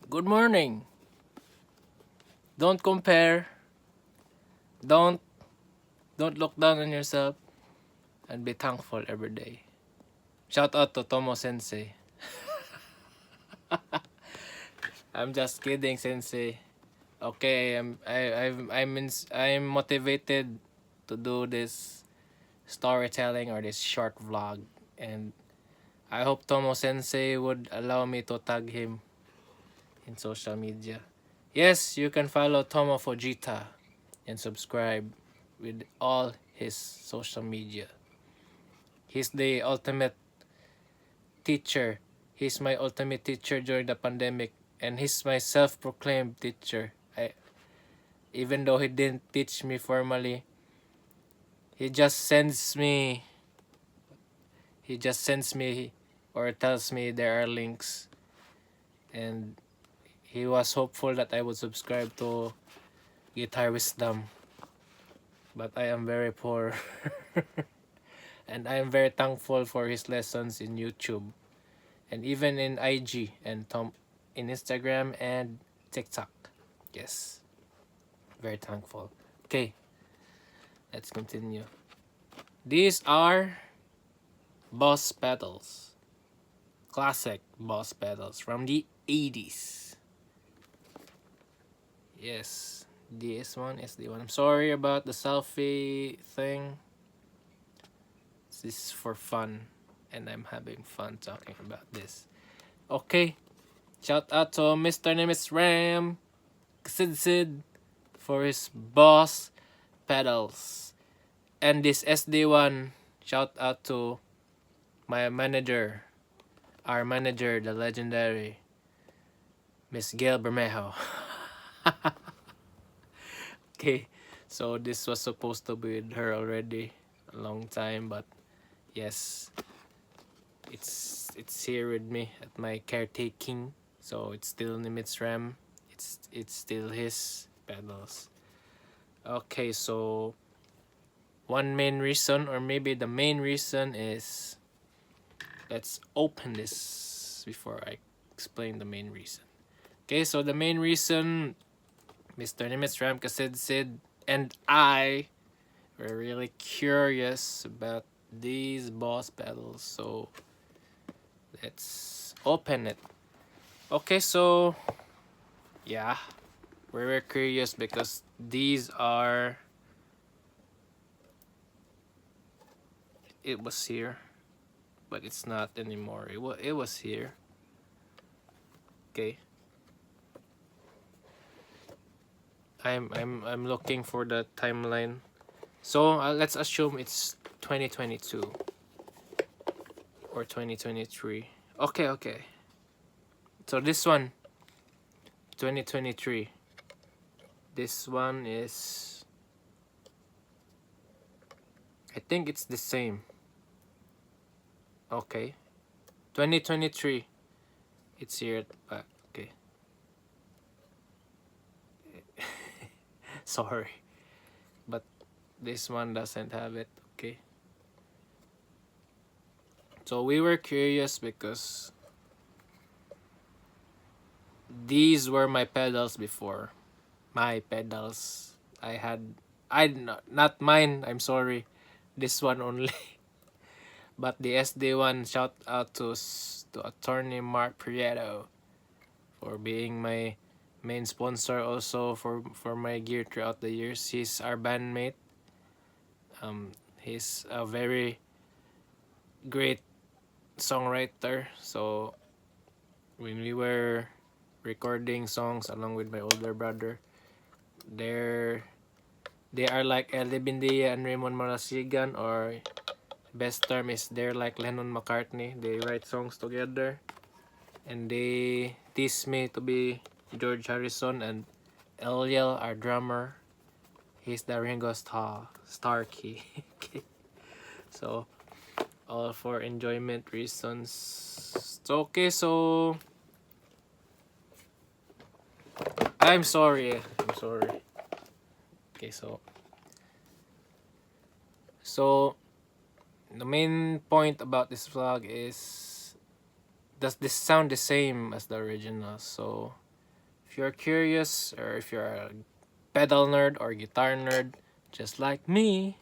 Good morning. Don't compare. Don't don't look down on yourself and be thankful every day. Shout out to Tomo Sensei. I'm just kidding, Sensei. Okay, I'm motivated to do this storytelling or this short vlog, and I hope Tomo Sensei would allow me to tag him in social media. Yes, you can follow Tomo Fujita and subscribe with all his social media. He's the ultimate teacher. He's my ultimate teacher during the pandemic, and he's my self-proclaimed teacher. Even though he didn't teach me formally, he just sends me he just sends me or tells me there are links, and he was hopeful that I would subscribe to Guitar Wisdom, but I am very poor. And I am very thankful for his lessons in YouTube and even in IG and in Instagram and TikTok. Yes, very thankful. Okay, let's continue. These are Boss pedals, classic Boss pedals from the 80s. Yes, DS-1, SD-1. I'm sorry about the selfie thing. This is for fun, and I'm having fun talking about this. Okay, shout out to Mr. Nimitz Ram Sid for his Boss pedals. And this SD-1, shout out to my manager, our manager, the legendary Miss Gail Bermejo. Okay, so this was supposed to be with her already a long time, but yes, it's here with me at my caretaking. So it's still Nimitz Ram. It's still his pedals. Okay, so one main reason, or maybe the main reason, is, let's open this before I explain the main reason. Okay, so the main reason, Mr. Nimitz Ram Sid and I were really curious about these Boss pedals, so let's open it. Okay, so yeah, we were curious because these are, it was here, but it's not anymore. It was here. Okay, I'm looking for the timeline. So let's assume it's 2022 or 2023. Okay. So this one, 2023. This one is, I think it's the same. Okay, 2023. It's here at the back. Okay. Sorry, but this one doesn't have it. Okay. So we were curious because these were my pedals before. My pedals. Not mine. I'm sorry. This one only. But the SD-1, shout out to attorney Mark Prieto for being my main sponsor also for my gear throughout the years. He's our bandmate. He's a very great songwriter. So when we were recording songs along with my older brother, they are like Ellie Bindia and Raymond Marasigan, or best term is they're like Lennon McCartney. They write songs together, and they tease me to be George Harrison, and Eliel, our drummer, he's the Ringo Starr key. So all for enjoyment reasons. So okay, so I'm sorry. Okay, so the main point about this vlog is, does this sound the same as the original? So if you're curious or if you're a pedal nerd or guitar nerd, just like me,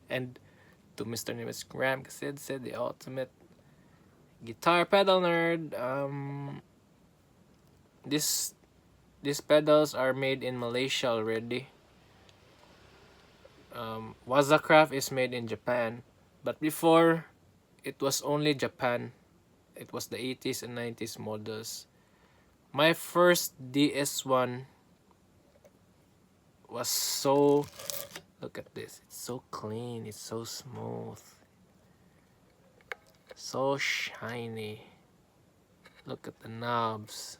and to Mr. Nimitz Graham said the ultimate guitar pedal nerd. This these pedals are made in Malaysia already. Wazacraft is made in Japan, but before it was only Japan. It was the 80s and 90s models. My first DS-1 was so, look at this, it's so clean, it's so smooth, so shiny. Look at the knobs.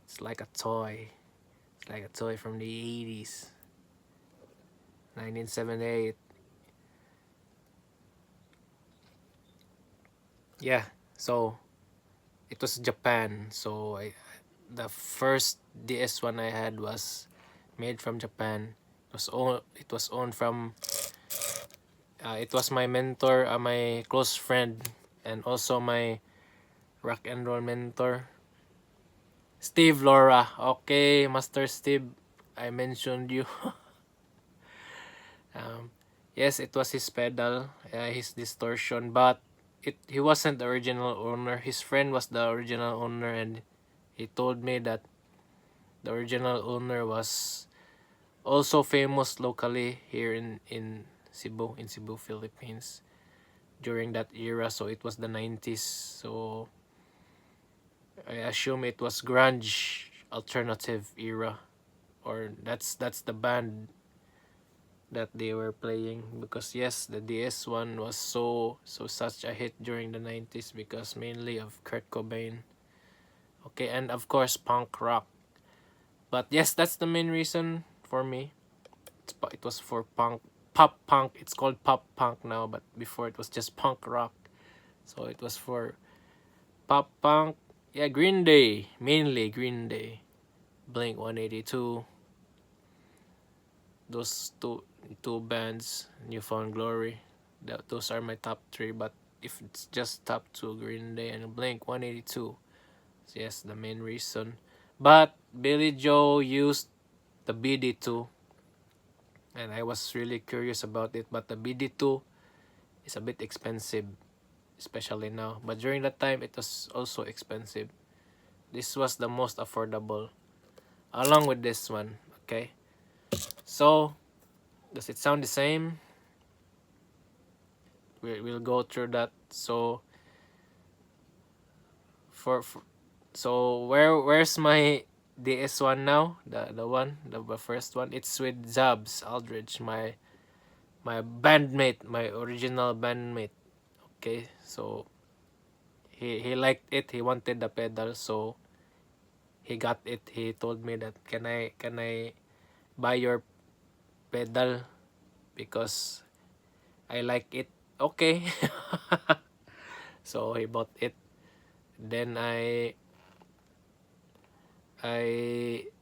It's like a toy. It's like a toy from the 80s. 1978. Yeah, so it was Japan. So the first DS-1 I had was made from Japan. It was owned from it was my mentor, my close friend, and also my rock and roll mentor, Steve Laura. Okay, Master Steve, I mentioned you. Yes, it was his pedal, his distortion, but he wasn't the original owner. His friend was the original owner, and he told me that the original owner was also famous locally here in Cebu, Philippines, during that era. So it was the 90s. So I assume it was grunge alternative era, or that's the band that they were playing, because yes, the DS-1 was such a hit during the 90s because mainly of Kurt Cobain. Okay, and of course punk rock. But yes, that's the main reason for me. It was for pop punk. It's called pop punk now, but before it was just punk rock. So it was for pop punk. Yeah, Green Day, mainly Green Day, Blink 182. Those two bands, New Found Glory. Those are my top three. But if it's just top two, Green Day and Blink 182. So yes, the main reason. But Billy Joe used the BD2, and I was really curious about it. But the BD2 is a bit expensive, especially now. But during that time, it was also expensive. This was the most affordable, along with this one. Okay, so does it sound the same? We'll go through that. So for so where's my DS-1 now? The first one. It's with Zabs Aldridge, my bandmate, my original bandmate. Okay, so he liked it. He wanted the pedal, so he got it. He told me that can I buy your pedal because I like it. Okay. So he bought it. Then I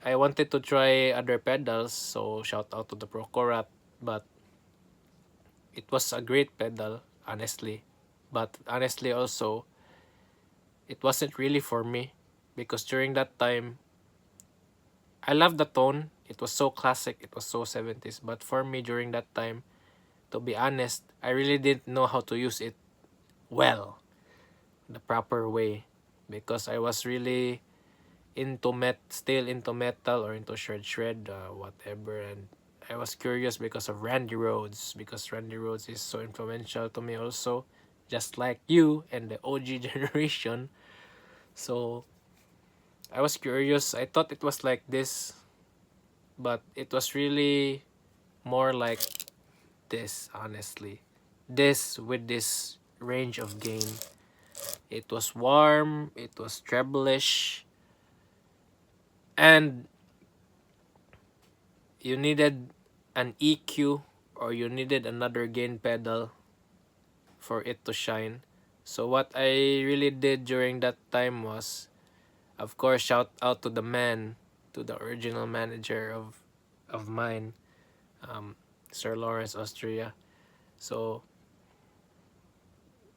wanted to try other pedals, so shout out to the Procorat, but it was a great pedal, honestly. But honestly also, it wasn't really for me because during that time, I loved the tone. It was so classic, it was so 70s. But for me during that time, to be honest, I really didn't know how to use it well, the proper way, because I was really still into metal or into shred, whatever. And I was curious because of Randy Rhoads, because Randy Rhoads is so influential to me also, just like you and the OG generation. So I was curious. I thought it was like this, but it was really more like this, honestly. This with this range of gain. It was warm, it was treble-ish, and you needed an EQ or you needed another gain pedal for it to shine. So what I really did during that time was, of course, shout out to the man, to the original manager of mine, Sir Lawrence Austria. So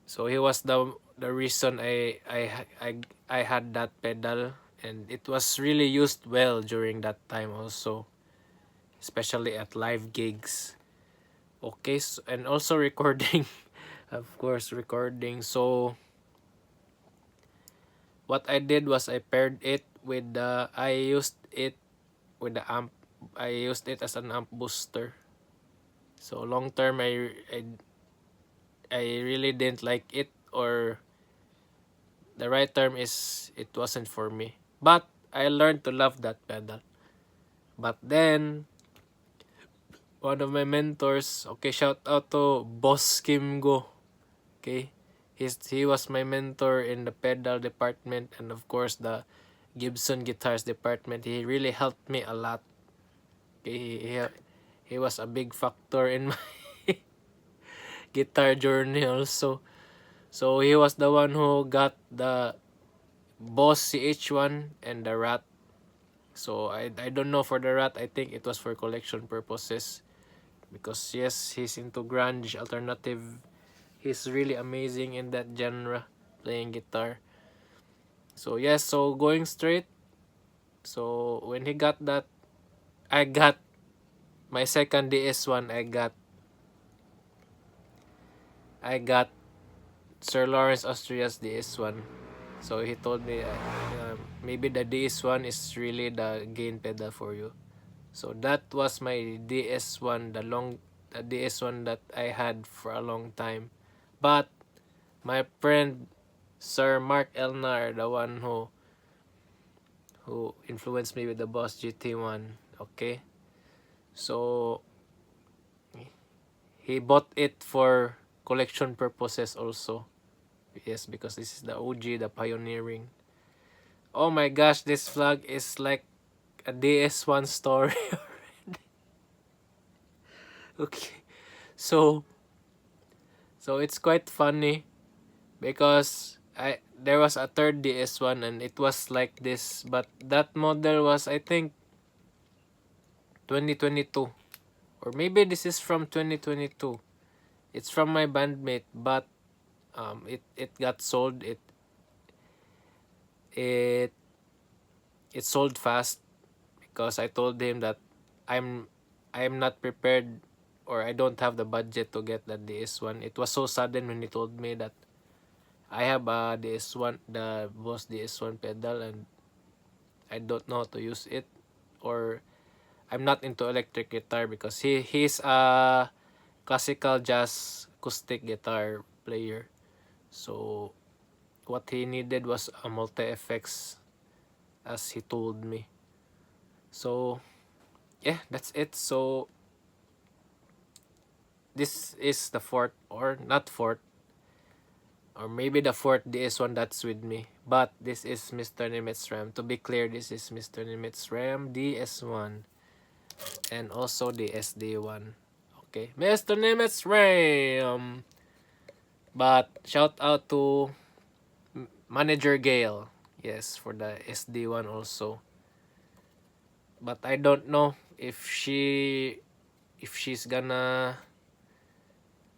he was the reason I had that pedal, and it was really used well during that time also, especially at live gigs. Okay, so, and also recording, of course, recording. So what I did was I paired it with the I used it with the amp. I used it as an amp booster. So long term, I really didn't like it, or the right term is it wasn't for me. But I learned to love that pedal. But then one of my mentors, okay, shout out to Boss Kim Go. Okay, he was my mentor in the pedal department, and of course the Gibson guitars department. He really helped me a lot. Okay, he was a big factor in my guitar journey also. So he was the one who got the Boss CH1 and the Rat. So I don't know for the Rat. I think it was for collection purposes, because yes, he's into grunge alternative. He's really amazing in that genre, playing guitar. So yes, so going straight. So when he got that, I got my second DS-1. I got Sir Lawrence Austria's DS-1. So he told me, maybe the DS-1 is really the gain pedal for you. So that was my DS-1, the DS-1 that I had for a long time. But my friend Sir Mark Elnar, the one who influenced me with the Boss GT1. Okay, so he bought it for collection purposes also. Yes, because this is the OG, the pioneering. Oh my gosh, this vlog is like a DS-1 story. Okay, so it's quite funny, because there was a third DS-1 and it was like this, but that model was, I think, 2022, or maybe this is from 2022. It's from my bandmate, but it got sold. It it sold fast, because I told him that I'm I'm not prepared, or I don't have the budget to get that DS-1. It was so sudden when he told me that I have a DS-1, the Boss DS-1 pedal, and I don't know how to use it, or I'm not into electric guitar, because he's a classical jazz acoustic guitar player. So what he needed was a multi effects, as he told me. So yeah, that's it. So this is the fourth, or not fourth, or maybe the fourth DS-1 that's with me. But this is Mr. Nimitz RAM. To be clear, this is Mr. Nimitz RAM DS-1, and also the SD-1. Okay, Mr. Nimitz RAM. But shout out to Manager Gail. Yes, for the SD-1 also. But I don't know if she's gonna,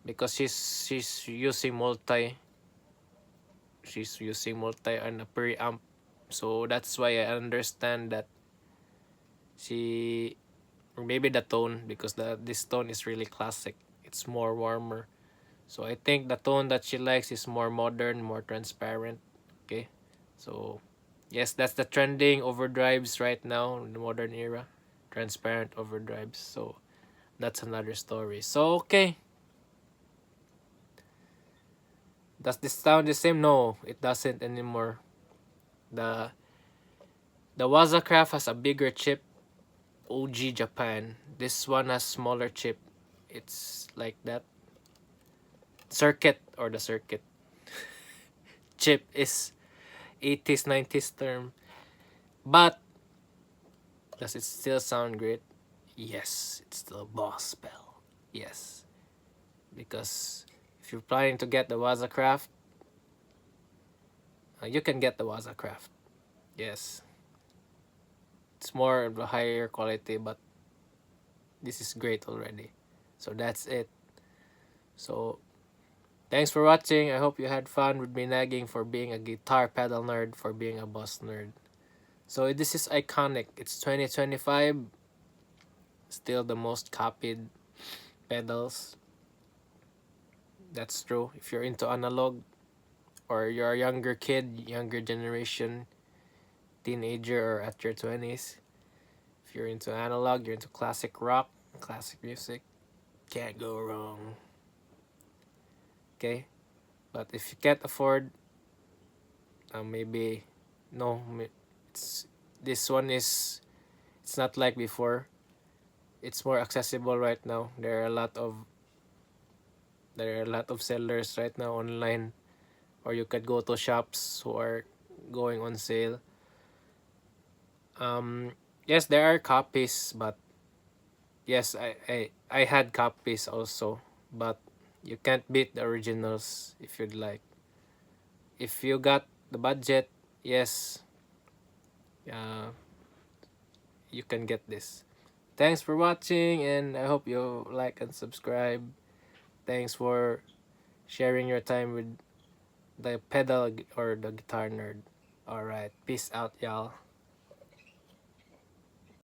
because she's using multi. She's using multi and a preamp. So that's why I understand that she, or maybe the tone, because this tone is really classic. It's more warmer. So I think the tone that she likes is more modern, more transparent. Okay. So yes, that's the trending overdrives right now in the modern era. Transparent overdrives. So that's another story. So okay. Does this sound the same? No, it doesn't anymore. The the Wazacraft has a bigger chip. OG Japan. This one has smaller chip. It's like that. Circuit, or the circuit chip is 80s 90s term. But does it still sound great? Yes, it's still Boss Bell. Yes, because if you're planning to get the Wazacraft, you can get the Wazacraft. Yes, it's more of a higher quality, but this is great already. So that's it. So Thanks for watching. I hope you had fun with me nagging for being a guitar pedal nerd, for being a boss nerd. So this is iconic. It's 2025. Still the most copied pedals. That's true. If you're into analog, or you're a younger kid, younger generation, teenager, or at your 20s, if you're into analog, you're into classic rock, classic music, can't go wrong. Okay? But if you can't afford, maybe no, it's this one is, it's not like before. It's more accessible right now. There are a lot of sellers right now online, or you could go to shops who are going on sale. Yes, there are copies, but yes, I had copies also, but you can't beat the originals if you'd like. If you got the budget, yes, uh, you can get this. Thanks for watching, and I hope you like and subscribe. Thanks for sharing your time with the pedal or the guitar nerd. Alright, peace out, y'all.